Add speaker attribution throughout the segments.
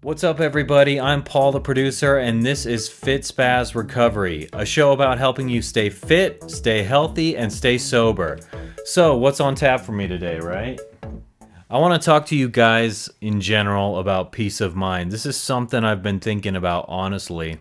Speaker 1: What's up, everybody? I'm Paul, the producer, and this is FitSpaz Recovery, a show about helping you stay fit, stay healthy, and stay sober. So, what's on tap for me today, right? I want to talk to you guys in general about peace of mind. This is something I've been thinking about, honestly.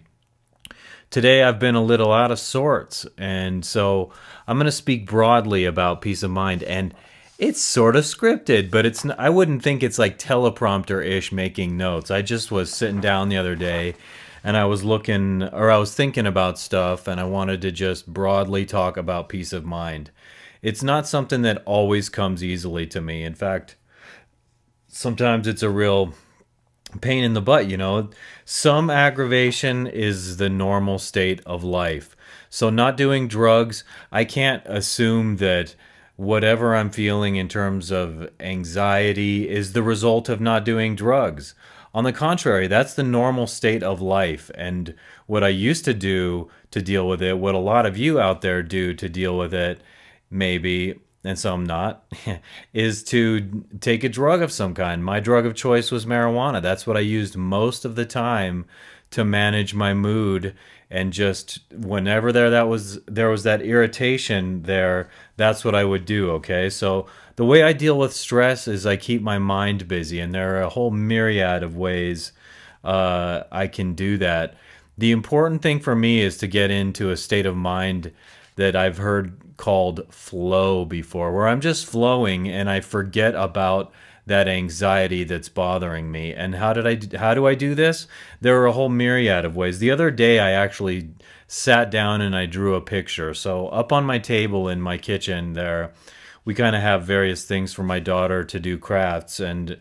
Speaker 1: Today, I've been a little out of sorts, and so I'm going to speak broadly about peace of mind. And it's sort of scripted, but it's I wouldn't think it's like teleprompter-ish making notes. I just was sitting down the other day and I was thinking about stuff, and I wanted to just broadly talk about peace of mind. It's not something that always comes easily to me. In fact, sometimes it's a real pain in the butt, you know. Some aggravation is the normal state of life. So not doing drugs, I can't assume that whatever I'm feeling in terms of anxiety is the result of not doing drugs. On the contrary, that's the normal state of life. And what I used to do to deal with it, what a lot of you out there do to deal with it, maybe, and some not, is to take a drug of some kind. My drug of choice was marijuana. That's what I used most of the time to manage my mood. And just whenever there was that irritation there, that's what I would do, okay? So the way I deal with stress is I keep my mind busy, and there are a whole myriad of ways I can do that. The important thing for me is to get into a state of mind that I've heard called flow before, where I'm just flowing and I forget about that anxiety that's bothering me. And how do I do this? There are a whole myriad of ways. The other day I actually sat down and I drew a picture. So up on my table in my kitchen there, we kind of have various things for my daughter to do crafts, and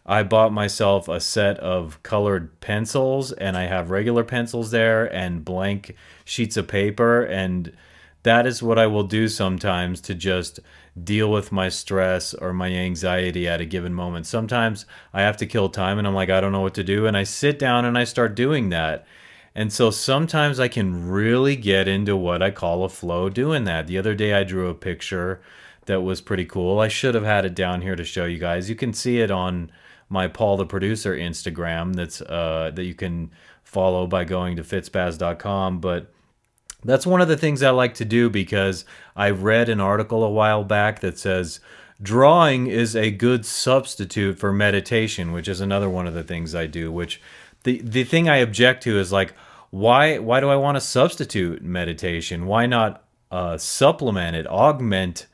Speaker 1: I bought myself a set of colored pencils, and I have regular pencils there and blank sheets of paper, and that is what I will do sometimes to just deal with my stress or my anxiety at a given moment. Sometimes I have to kill time and I'm like, I don't know what to do. And I sit down and I start doing that. And so sometimes I can really get into what I call a flow doing that. The other day I drew a picture that was pretty cool. I should have had it down here to show you guys. You can see it on my Paul the Producer Instagram that you can follow by going to fitspaz.com. But that's one of the things I like to do, because I read an article a while back that says drawing is a good substitute for meditation, which is another one of the things I do. Which the thing I object to is like, why do I want to substitute meditation? Why not supplement it, augment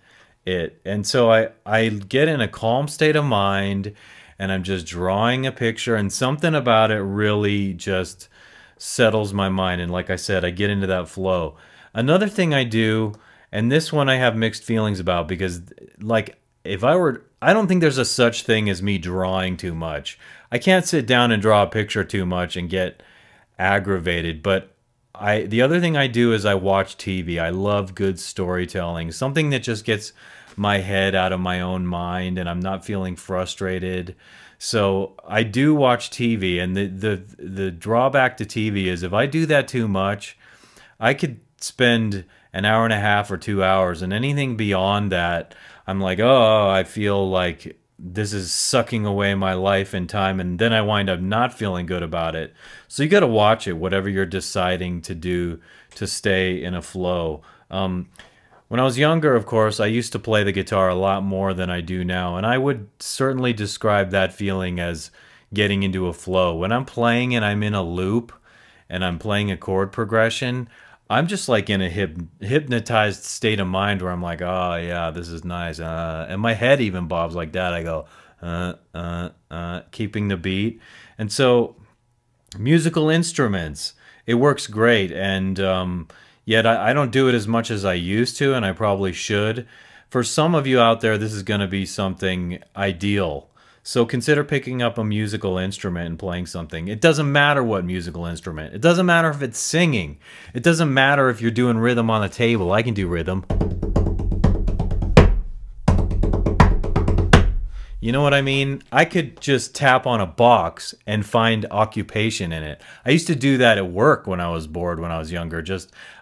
Speaker 1: it? And so I get in a calm state of mind and I'm just drawing a picture, and something about it really just settles my mind. And like I said, I get into that flow. Another thing I do, and this one I have mixed feelings about, because like I don't think there's a such thing as me drawing too much. I can't sit down and draw a picture too much and get aggravated, but the other thing I do is I watch TV. I love good storytelling, something that just gets my head out of my own mind and I'm not feeling frustrated. So I do watch TV, and the drawback to TV is if I do that too much, I could spend an hour and a half or 2 hours, and anything beyond that, I'm like, oh, I feel like this is sucking away my life and time, and then I wind up not feeling good about it. So you got to watch it, whatever you're deciding to do to stay in a flow. When I was younger, of course, I used to play the guitar a lot more than I do now, and I would certainly describe that feeling as getting into a flow. When I'm playing and I'm in a loop and I'm playing a chord progression, I'm just like in a hypnotized state of mind where I'm like, oh yeah, this is nice. And my head even bobs like that. I go, keeping the beat. And so musical instruments, it works great. And yet I don't do it as much as I used to, and I probably should. For some of you out there, this is going to be something ideal. So consider picking up a musical instrument and playing something. It doesn't matter what musical instrument. It doesn't matter if it's singing. It doesn't matter if you're doing rhythm on the table. I can do rhythm. You know what I mean? I could just tap on a box and find occupation in it. I used to do that at work when I was bored when I was younger.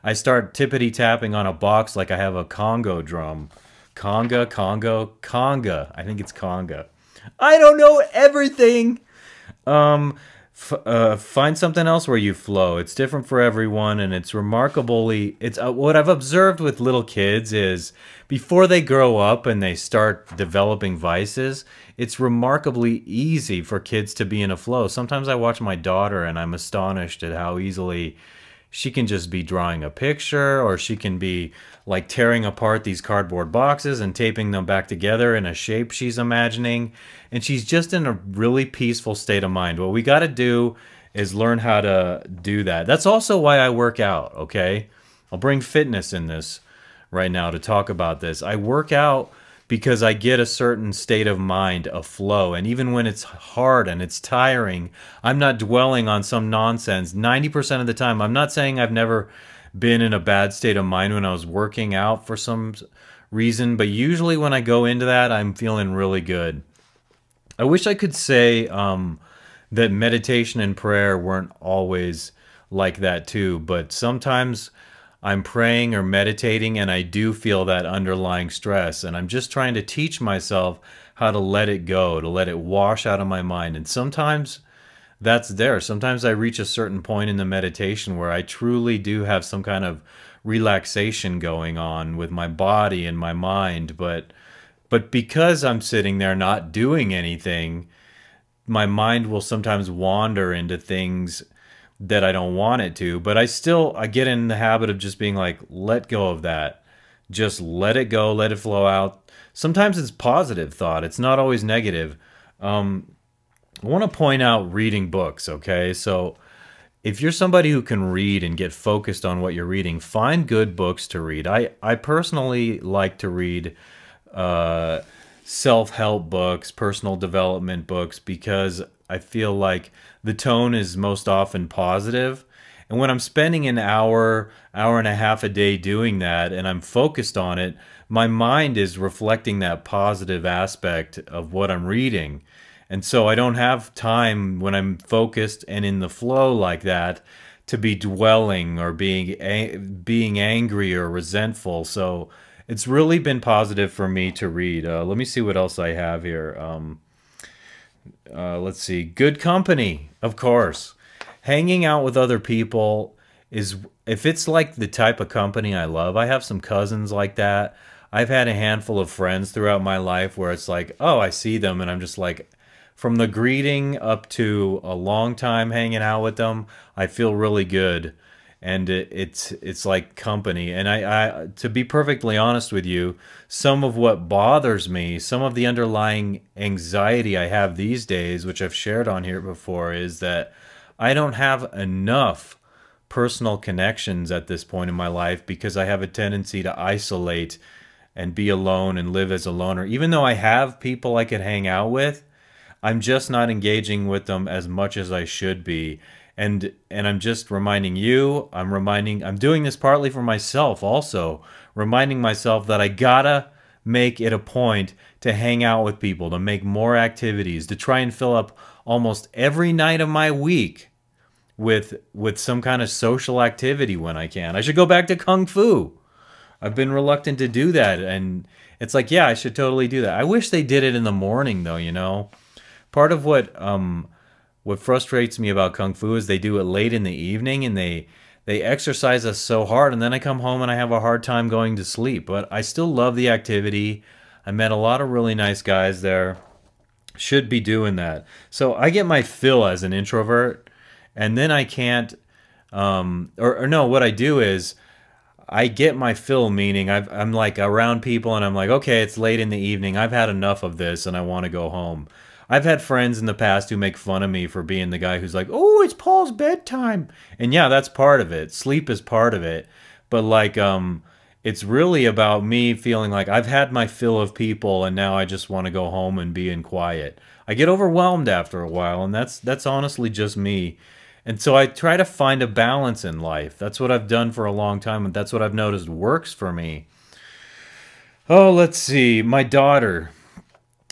Speaker 1: I start tippity tapping on a box like I have a Congo drum. Conga, Congo, Conga. I think it's Conga. I don't know everything. Find something else where you flow. It's different for everyone, and it's remarkably. It's what I've observed with little kids is before they grow up and they start developing vices, it's remarkably easy for kids to be in a flow. Sometimes I watch my daughter and I'm astonished at how easily she can just be drawing a picture, or she can be like tearing apart these cardboard boxes and taping them back together in a shape she's imagining. And she's just in a really peaceful state of mind. What we got to do is learn how to do that. That's also why I work out, okay? I'll bring fitness in this right now to talk about this. I work out because I get a certain state of mind, a flow. And even when it's hard and it's tiring, I'm not dwelling on some nonsense. 90% of the time, I'm not saying I've never been in a bad state of mind when I was working out for some reason, but usually when I go into that, I'm feeling really good. I wish I could say that meditation and prayer weren't always like that too, but sometimes I'm praying or meditating and I do feel that underlying stress, and I'm just trying to teach myself how to let it go, to let it wash out of my mind. And sometimes that's there. Sometimes I reach a certain point in the meditation where I truly do have some kind of relaxation going on with my body and my mind, but because I'm sitting there not doing anything, my mind will sometimes wander into things that I don't want it to, but I get in the habit of just being like, let go of that. Just let it go, let it flow out. Sometimes it's positive thought. It's not always negative. I want to point out reading books, okay? So if you're somebody who can read and get focused on what you're reading, find good books to read. I personally like to read self-help books, personal development books, because I feel like the tone is most often positive. And when I'm spending an hour and a half a day doing that, and I'm focused on it, my mind is reflecting that positive aspect of what I'm reading. And so I don't have time when I'm focused and in the flow like that to be dwelling or being angry or resentful. So it's really been positive for me to read. Let me see what else I have here. Let's see. Good company, of course. Hanging out with other people is, if it's like the type of company I love, I have some cousins like that. I've had a handful of friends throughout my life where it's like, oh, I see them and I'm just like, from the greeting up to a long time hanging out with them, I feel really good. And it's like company. And I to be perfectly honest with you, some of what bothers me, some of the underlying anxiety I have these days, which I've shared on here before, is that I don't have enough personal connections at this point in my life because I have a tendency to isolate and be alone and live as a loner. Even though I have people I could hang out with, I'm just not engaging with them as much as I should be. And I'm just reminding you, I'm doing this partly for myself also, reminding myself that I gotta make it a point to hang out with people, to make more activities, to try and fill up almost every night of my week with some kind of social activity when I can. I should go back to Kung Fu. I've been reluctant to do that, and it's like, yeah, I should totally do that. I wish they did it in the morning though, you know. Part of what frustrates me about Kung Fu is they do it late in the evening and they exercise us so hard, and then I come home and I have a hard time going to sleep. But I still love the activity. I met a lot of really nice guys there. Should be doing that. So I get my fill as an introvert, and then I can't, or no, what I do is I get my fill, meaning I'm like around people and I'm like, okay, it's late in the evening. I've had enough of this and I want to go home. I've had friends in the past who make fun of me for being the guy who's like, oh, it's Paul's bedtime. And yeah, that's part of it. Sleep is part of it. But like, it's really about me feeling like I've had my fill of people and now I just want to go home and be in quiet. I get overwhelmed after a while, and that's honestly just me. And so I try to find a balance in life. That's what I've done for a long time, and that's what I've noticed works for me. Oh, let's see. My daughter.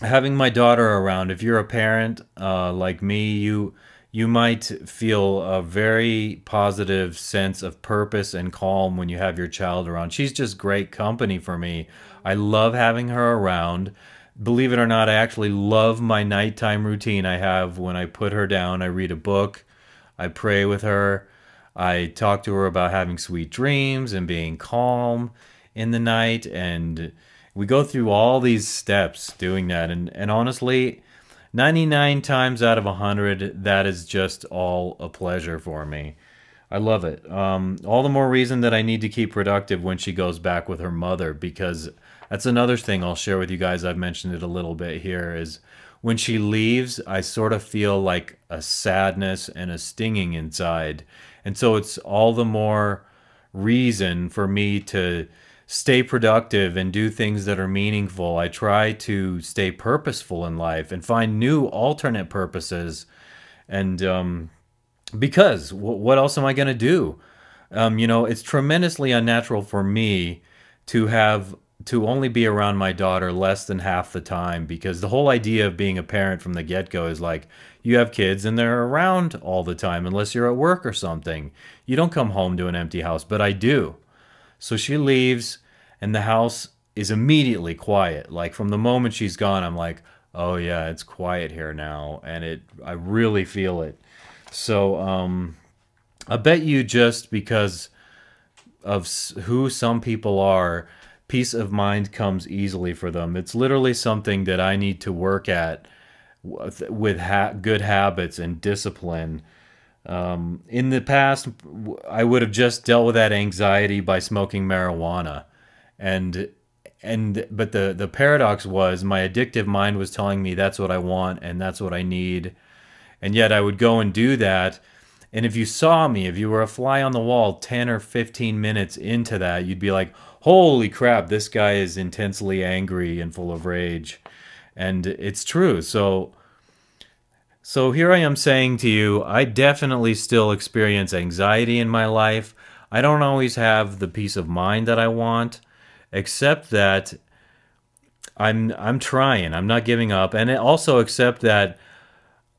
Speaker 1: Having my daughter around, if you're a parent like me, you might feel a very positive sense of purpose and calm when you have your child around. She's just great company for me. I love having her around. Believe it or not, I actually love my nighttime routine I have when I put her down. I read a book, I pray with her, I talk to her about having sweet dreams and being calm in the night, and we go through all these steps doing that. And honestly, 99 times out of 100, that is just all a pleasure for me. I love it. All the more reason that I need to keep productive when she goes back with her mother, because that's another thing I'll share with you guys. I've mentioned it a little bit here, is when she leaves, I sort of feel like a sadness and a stinging inside. And so it's all the more reason for me to stay productive and do things that are meaningful. I try to stay purposeful in life and find new alternate purposes. And because what else am I going to do? You know, it's tremendously unnatural for me to only be around my daughter less than half the time, because the whole idea of being a parent from the get-go is like, you have kids and they're around all the time unless you're at work or something. You don't come home to an empty house, but I do. So she leaves and the house is immediately quiet. Like from the moment she's gone, I'm like, oh yeah, it's quiet here now, and I really feel it. So I bet you just because of who some people are, peace of mind comes easily for them. It's literally something that I need to work at with good habits and discipline. In the past, I would have just dealt with that anxiety by smoking marijuana. But the paradox was my addictive mind was telling me that's what I want and that's what I need. And yet I would go and do that. And if you saw me, if you were a fly on the wall 10 or 15 minutes into that, you'd be like, holy crap, this guy is intensely angry and full of rage. And it's true. So here I am saying to you, I definitely still experience anxiety in my life. I don't always have the peace of mind that I want, except that I'm trying. I'm not giving up. And also accept that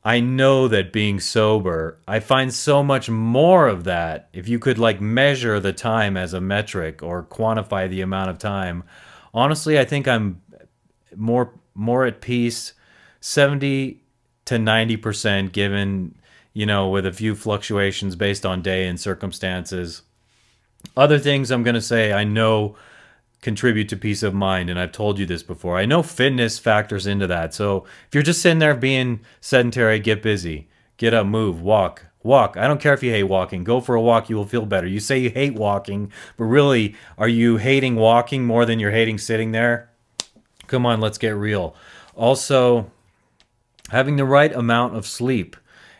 Speaker 1: I know that being sober, I find so much more of that. If you could like measure the time as a metric or quantify the amount of time, honestly, I think I'm more at peace, 70 to 90% given, you know, with a few fluctuations based on day and circumstances. Other things I'm going to say I know contribute to peace of mind, and I've told you this before. I know fitness factors into that. So if you're just sitting there being sedentary, get busy. Get up, move, walk. Walk. I don't care if you hate walking. Go for a walk. You will feel better. You say you hate walking, but really, are you hating walking more than you're hating sitting there? Come on, let's get real. Also, having the right amount of sleep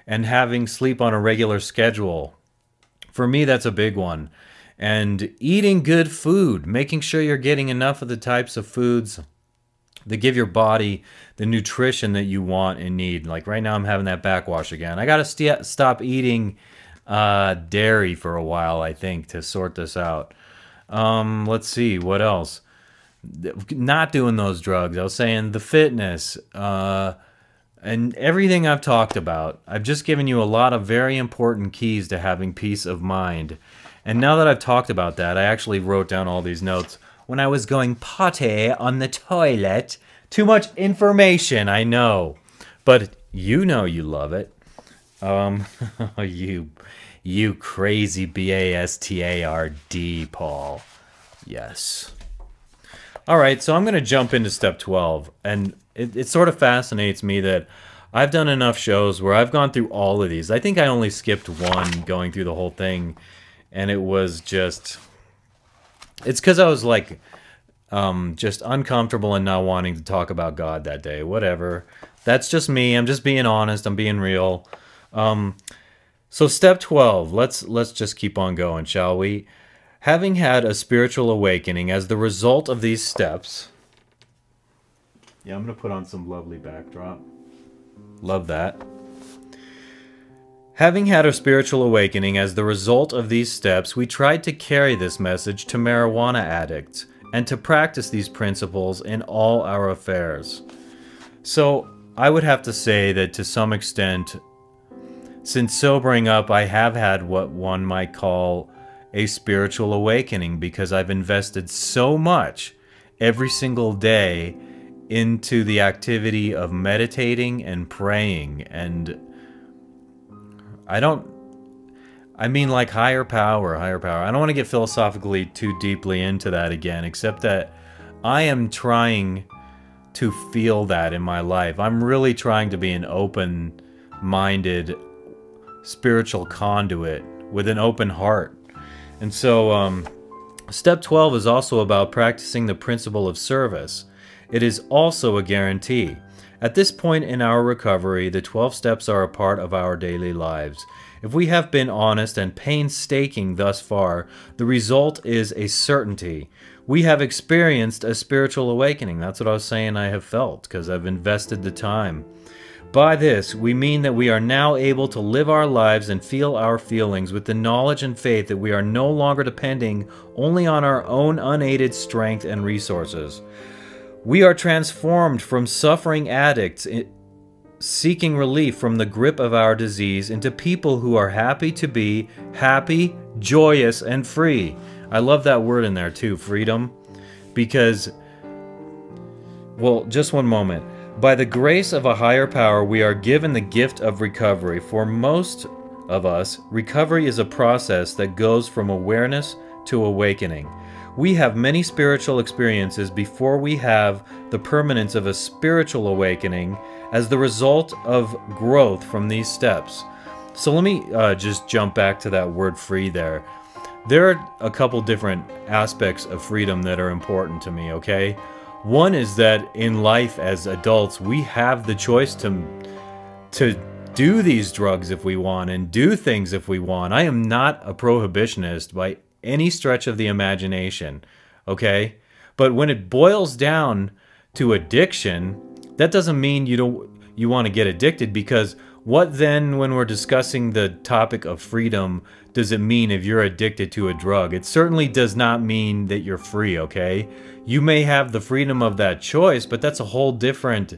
Speaker 1: and having sleep on a regular schedule. For me, that's a big one. And eating good food, making sure you're getting enough of the types of foods that give your body the nutrition that you want and need. Like right now I'm having that backwash again. I got to stop eating dairy for a while, I think, to sort this out. Let's see, what else? Not doing those drugs. I was saying the fitness and everything I've talked about. I've just given you a lot of very important keys to having peace of mind. And now that I've talked about that, I actually wrote down all these notes when I was going potty on the toilet. Too much information, I know. But you know you love it. You crazy BASTARD, Paul. Yes. All right, so I'm going to jump into step 12. And it sort of fascinates me that I've done enough shows where I've gone through all of these. I think I only skipped one going through the whole thing. And it was just, it's because I was like, just uncomfortable and not wanting to talk about God that day. Whatever. That's just me. I'm just being honest. I'm being real. So step 12, let's just keep on going, shall we? Having had a spiritual awakening as the result of these steps. Yeah, I'm going to put on some lovely backdrop. Love that. Having had a spiritual awakening as the result of these steps, we tried to carry this message to marijuana addicts and to practice these principles in all our affairs. So I would have to say that to some extent, since sobering up, I have had what one might call a spiritual awakening, because I've invested so much every single day into the activity of meditating and praying. And I mean like higher power. I don't want to get philosophically too deeply into that again, except that I am trying to feel that in my life. I'm really trying to be an open-minded spiritual conduit with an open heart. And so step 12 is also about practicing the principle of service. It is also a guarantee. At this point in our recovery, the 12 steps are a part of our daily lives. If we have been honest and painstaking thus far, the result is a certainty. We have experienced a spiritual awakening. That's what I was saying I have felt, because I've invested the time. By this, we mean that we are now able to live our lives and feel our feelings with the knowledge and faith that we are no longer depending only on our own unaided strength and resources. We are transformed from suffering addicts seeking relief from the grip of our disease into people who are happy to be happy, joyous, and free. I love that word in there too, freedom, because, well, just one moment. By the grace of a higher power, we are given the gift of recovery. For most of us, recovery is a process that goes from awareness to awakening. We have many spiritual experiences before we have the permanence of a spiritual awakening as the result of growth from these steps. So let me just jump back to that word free there. There are a couple different aspects of freedom that are important to me, okay? One is that in life as adults, we have the choice to do these drugs if we want and do things if we want. I am not a prohibitionist by any stretch of the imagination, okay? But when it boils down to addiction, that doesn't mean you want to get addicted, because what then, when we're discussing the topic of freedom, does it mean if you're addicted to a drug? It certainly does not mean that you're free, okay? You may have the freedom of that choice, but that's a whole different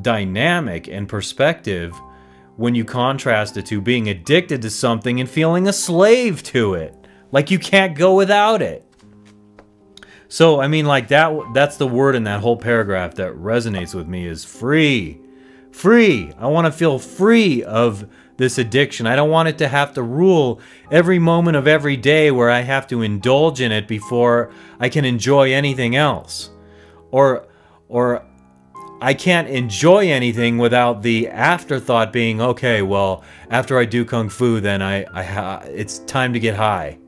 Speaker 1: dynamic and perspective when you contrast it to being addicted to something and feeling a slave to it. Like you can't go without it. So, I mean, like that's the word in that whole paragraph that resonates with me, is free. Free. I want to feel free of this addiction. I don't want it to have to rule every moment of every day where I have to indulge in it before I can enjoy anything else. Or I can't enjoy anything without the afterthought being, okay, well, after I do Kung Fu, then it's time to get high.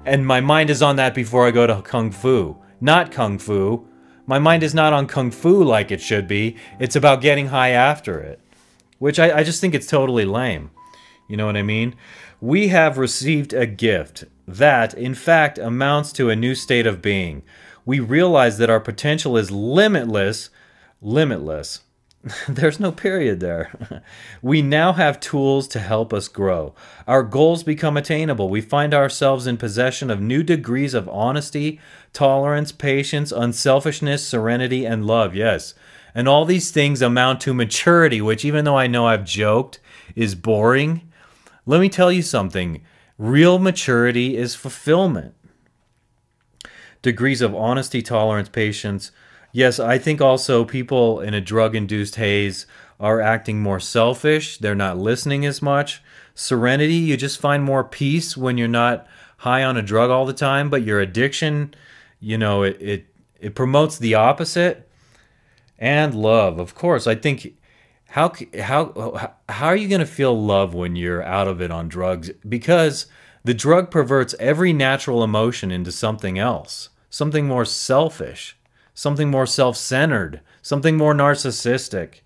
Speaker 1: And my mind is on that before I go to Kung Fu. Not Kung Fu. My mind is not on Kung Fu like it should be. It's about getting high after it. Which I just think it's totally lame. You know what I mean? We have received a gift that, in fact, amounts to a new state of being. We realize that our potential is limitless. Limitless. There's no period there. We now have tools to help us grow. Our goals become attainable. We find ourselves in possession of new degrees of honesty, tolerance, patience, unselfishness, serenity, and love. Yes. And all these things amount to maturity, which, even though I know I've joked, is boring. Let me tell you something. Real maturity is fulfillment. Degrees of honesty, tolerance, patience. Yes, I think also people in a drug-induced haze are acting more selfish. They're not listening as much. Serenity, you just find more peace when you're not high on a drug all the time, but your addiction, you know, it promotes the opposite. And love, of course. I think, how are you going to feel love when you're out of it on drugs? Because the drug perverts every natural emotion into something else, something more selfish, something more self-centered, something more narcissistic.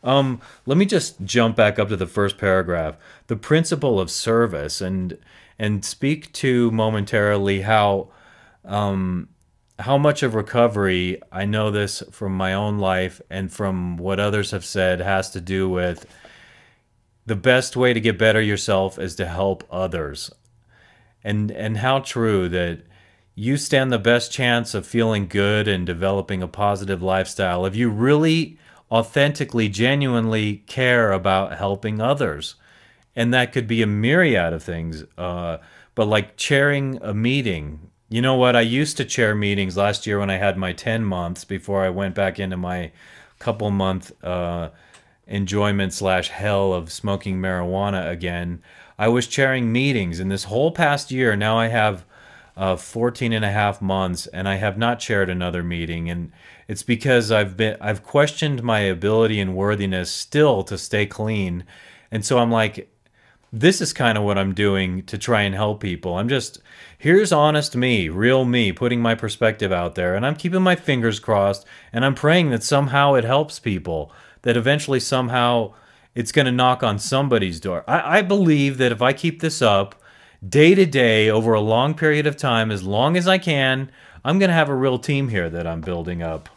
Speaker 1: Let me just jump back up to the first paragraph. The principle of service, and speak to momentarily how much of recovery, I know this from my own life and from what others have said, has to do with the best way to get better yourself is to help others. And how true that you stand the best chance of feeling good and developing a positive lifestyle if you really authentically, genuinely care about helping others. And that could be a myriad of things. But like chairing a meeting, You know what? I used to chair meetings last year when I had my 10 months before I went back into my couple month enjoyment slash hell of smoking marijuana again. I was chairing meetings, and this whole past year, now I have 14 and a half months, and I have not chaired another meeting. And it's because I've questioned my ability and worthiness still to stay clean. And so I'm like, this is kind of what I'm doing to try and help people. Here's honest me, real me, putting my perspective out there, and I'm keeping my fingers crossed, and I'm praying that somehow it helps people, that eventually somehow it's going to knock on somebody's door. I believe that if I keep this up day to day over a long period of time, as long as I can, I'm going to have a real team here that I'm building up.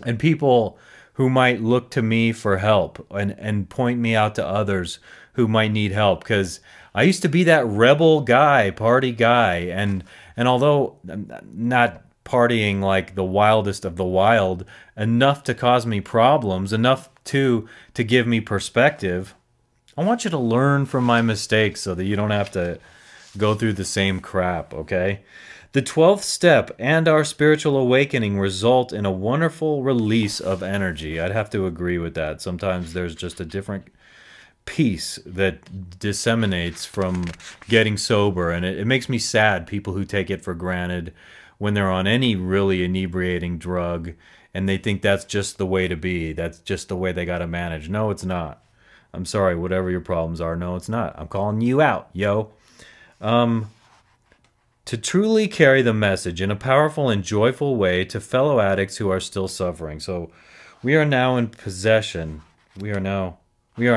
Speaker 1: And people who might look to me for help and point me out to others who might need help, because I used to be that rebel guy, party guy, and although I'm not partying like the wildest of the wild, enough to cause me problems, enough to give me perspective, I want you to learn from my mistakes so that you don't have to go through the same crap, okay? The 12th step and our spiritual awakening result in a wonderful release of energy. I'd have to agree with that. Sometimes there's just a different peace that disseminates from getting sober, and it makes me sad, people who take it for granted when they're on any really inebriating drug and they think that's just the way to be, that's just the way they got to manage. No, it's not. I'm sorry, whatever your problems are, no, it's not. I'm calling you out, yo. To truly carry the message in a powerful and joyful way to fellow addicts who are still suffering. So we are now in possession. We are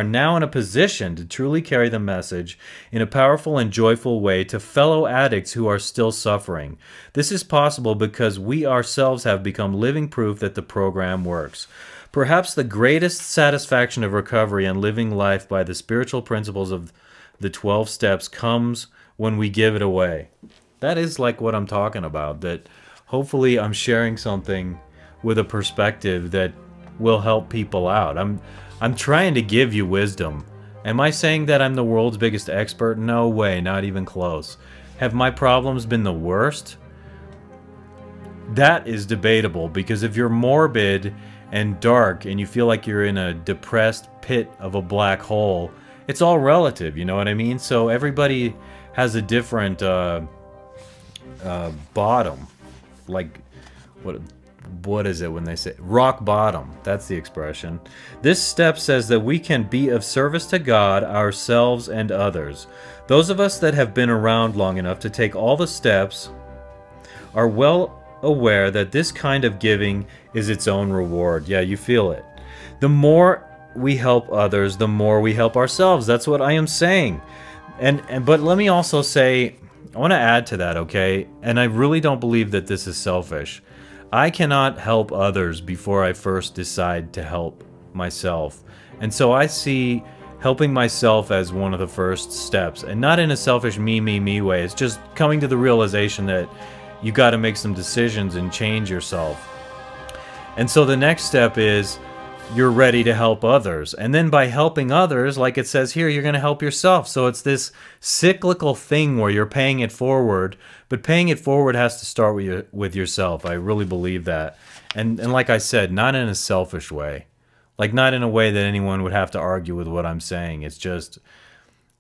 Speaker 1: now in a position to truly carry the message in a powerful and joyful way to fellow addicts who are still suffering. This is possible because we ourselves have become living proof that the program works. Perhaps the greatest satisfaction of recovery and living life by the spiritual principles of the 12 steps comes when we give it away. That is like what I'm talking about, that hopefully I'm sharing something with a perspective that will help people out. I'm trying to give you wisdom. Am I saying that I'm the world's biggest expert? No way, not even close. Have my problems been the worst? That is debatable, because if you're morbid and dark and you feel like you're in a depressed pit of a black hole, it's all relative, you know what I mean? So everybody has a different bottom. Like, what is it when they say rock bottom? That's the expression. This step says that we can be of service to God, ourselves, and others. Those of us that have been around long enough to take all the steps are well aware that this kind of giving is its own reward. Yeah, you feel it. The more we help others, the more we help ourselves. That's what I am saying. But let me also say, I want to add to that, okay? And I really don't believe that this is selfish. I cannot help others before I first decide to help myself. And so I see helping myself as one of the first steps, and not in a selfish me way. It's just coming to the realization that you got to make some decisions and change yourself. And so the next step is you're ready to help others. And then by helping others, like it says here, you're going to help yourself. So it's this cyclical thing where you're paying it forward, but paying it forward has to start with yourself. I really believe that. And like I said, not in a selfish way. Like not in a way that anyone would have to argue with what I'm saying. It's just,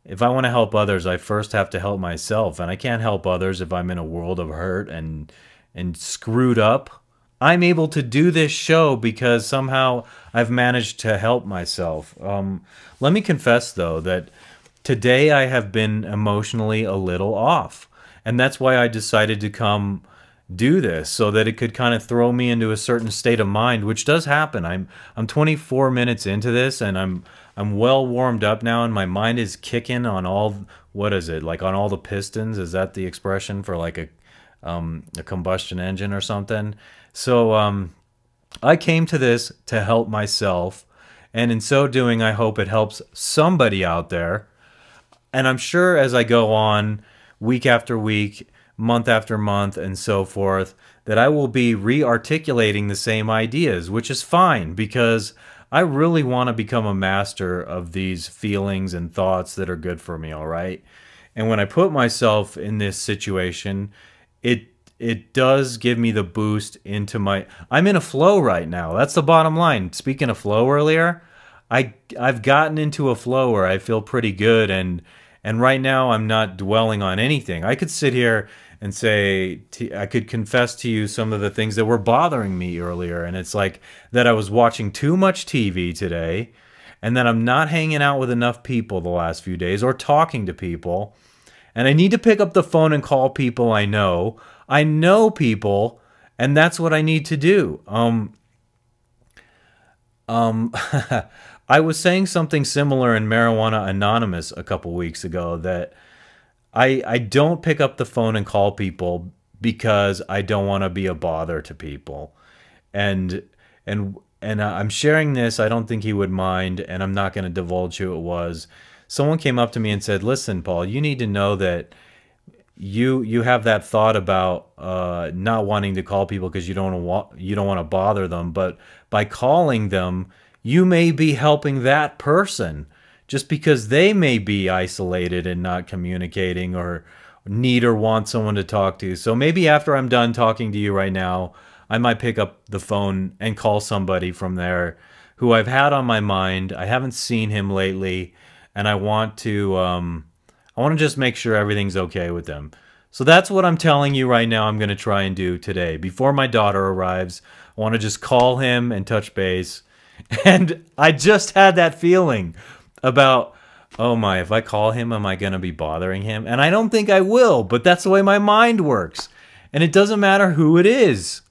Speaker 1: if I want to help others, I first have to help myself. And I can't help others if I'm in a world of hurt and screwed up. I'm able to do this show because somehow I've managed to help myself. Let me confess, though, that today I have been emotionally a little off. And that's why I decided to come do this, so that it could kind of throw me into a certain state of mind, which does happen. I'm 24 minutes into this, and I'm well warmed up now, and my mind is kicking on all, what is it, like on all the pistons? Is that the expression for like a combustion engine or something? So I came to this to help myself, and in so doing, I hope it helps somebody out there. And I'm sure as I go on week after week, month after month, and so forth, that I will be re-articulating the same ideas, which is fine, because I really want to become a master of these feelings and thoughts that are good for me, all right? And when I put myself in this situation, it does give me the boost into my... I'm in a flow right now. That's the bottom line. Speaking of flow earlier, I've gotten into a flow where I feel pretty good, and right now I'm not dwelling on anything. I could sit here and say, I could confess to you some of the things that were bothering me earlier, and it's like that I was watching too much TV today, and that I'm not hanging out with enough people the last few days or talking to people, and I need to pick up the phone and call people I know. I know people, and that's what I need to do. I was saying something similar in Marijuana Anonymous a couple weeks ago, that I don't pick up the phone and call people because I don't want to be a bother to people. And I'm sharing this, I don't think he would mind, and I'm not going to divulge who it was. Someone came up to me and said, listen, Paul, you need to know that you have that thought about not wanting to call people because you don't want to bother them, but by calling them, you may be helping that person, just because they may be isolated and not communicating or need or want someone to talk to. So maybe after I'm done talking to you right now, I might pick up the phone and call somebody from there who I've had on my mind. I haven't seen him lately, and I want to just make sure everything's okay with them. So that's what I'm telling you right now I'm going to try and do today. Before my daughter arrives, I want to just call him and touch base. And I just had that feeling about, oh my, if I call him, am I going to be bothering him? And I don't think I will, but that's the way my mind works. And it doesn't matter who it is.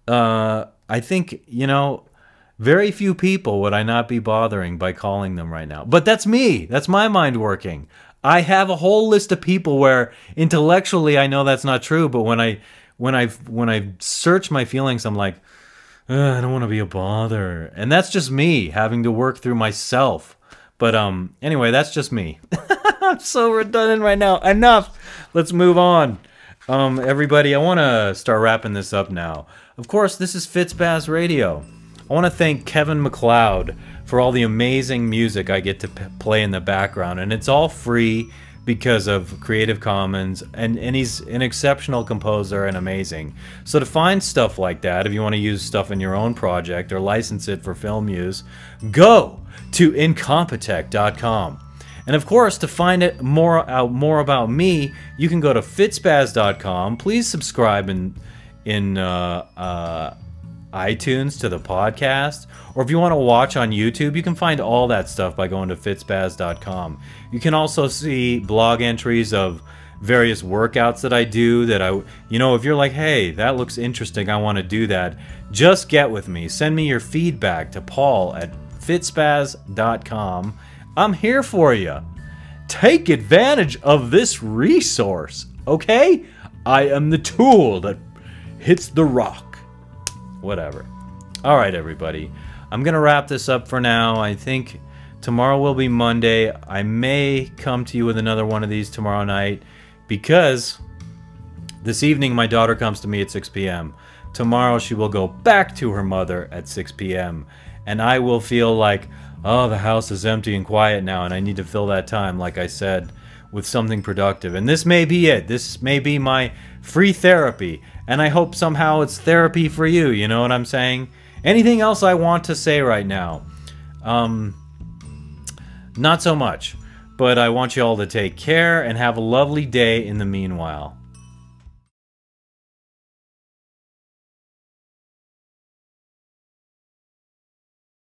Speaker 1: I think, you know, very few people would I not be bothering by calling them right now. But that's me. That's my mind working. I have a whole list of people where intellectually I know that's not true, but when I search my feelings, I'm like, I don't want to be a bother. And that's just me having to work through myself. But anyway, that's just me. I'm so redundant right now. Enough. Let's move on. Everybody, I want to start wrapping this up now. Of course, this is FitSpaz Radio. I want to thank Kevin MacLeod for all the amazing music I get to play in the background. And it's all free because of Creative Commons, and he's an exceptional composer and amazing. So to find stuff like that, if you want to use stuff in your own project or license it for film use, go to incompetech.com. And of course, to find out more about me, you can go to fitspaz.com. Please subscribe in iTunes to the podcast, or if you want to watch on YouTube, you can find all that stuff by going to fitspaz.com. You can also see blog entries of various workouts that I do that if you're like, hey, that looks interesting, I want to do that, just get with me. Send me your feedback to paul@fitspaz.com. I'm here for you. Take advantage of this resource, okay? I am the tool that hits the rock. Whatever. All right, everybody. I'm going to wrap this up for now. I think tomorrow will be Monday. I may come to you with another one of these tomorrow night because this evening my daughter comes to me at 6 p.m. Tomorrow she will go back to her mother at 6 p.m. And I will feel like, oh, the house is empty and quiet now, and I need to fill that time, like I said, with something productive. And this may be it. This may be my free therapy. And I hope somehow it's therapy for you, you know what I'm saying? Anything else I want to say right now? Not so much. But I want you all to take care and have a lovely day in the meanwhile.